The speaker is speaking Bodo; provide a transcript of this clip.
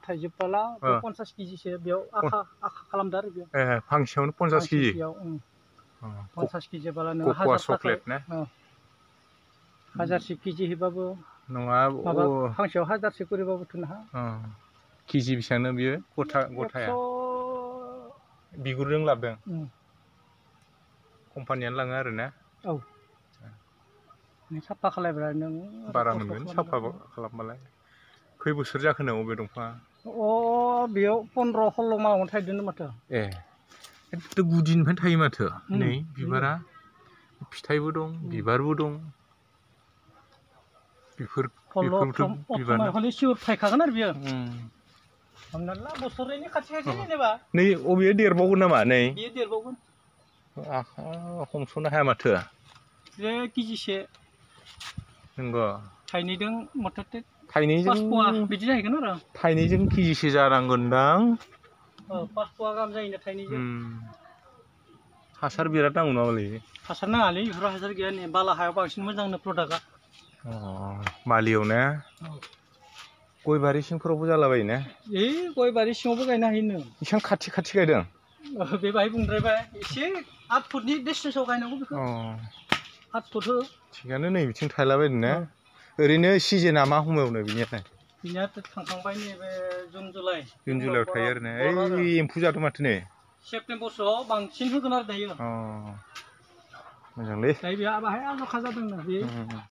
थाइजोबब्ला 50 केजिसो बेयाव आखा खालामदो आरो बेयाव फांसेयावनो 50 केजि 50 केजिब्ला नों कक'आ 1000 चक्लेट ना 1000 केजि हेबाबो नङा माबा फांसेयाव 1000 करिबाबोथ' नहा केजि बेसेबांनो बियो गथाया बिगुरजों लाबोदों कम्पानियानो लाङो आरो ना औ नों साफा खालायब्ला नों बारा मोनगोन साफा खालामबालाय खै बोसोर जाखोनो अबे दंफाङा बेयाव 15-16 मासावनो थायदोंनो माथो एकदम गुदिनिफ्रायनो थायो माथो नै बिबारा फिथाइबो दं बिबारबो दं बेफोरखौथ' सिउर थायखागोन आरो बियो हमना ला बोसोरैनि खाथि जेनेबा नै अबेयो देरबावगोन नामा नै बेयो देरबावगोन हमस'नो हाया माथो बे केजिसे नंगौ थाइनैजों मथथे थाइनैजों 5 पवा बिदि जाहैगोन आरो थाइनैजों केजिसे जानांगोनदां 5 पवा गाहाम जायोनो थाइनैजों हासार बिराद नांगौ नामालै हासार नाङालै बेफोराव हासार गैया नै बाला हायाव बांसिन मोजांनो प्रडाक्टआ मालियाव ना गय बारि सिंफोरावबो जालाबायोना गय बारि सिङावबो गायनो हायो नों एसेबां खाथि गायदों बे बाहाय बुंद्रायबाय एसे 8 फुटनि डिसटेन्सआव गायनांगौ बेखौ 8 फुट हो थिगानो नै बिथिं थायलाबायदों ना ओरैनो सिजोना मा समावनो बिनियाथ' थांखांबाय नैबे जुन जुलाइयाव थायो आरो ना ओइ एम्फौ जादों माथो नै सेप्तेम्बरसोआव बांसिन होगोन आरो दायो मोजांलै दायो बेहा बाहाय आल'खा जादोंनो बे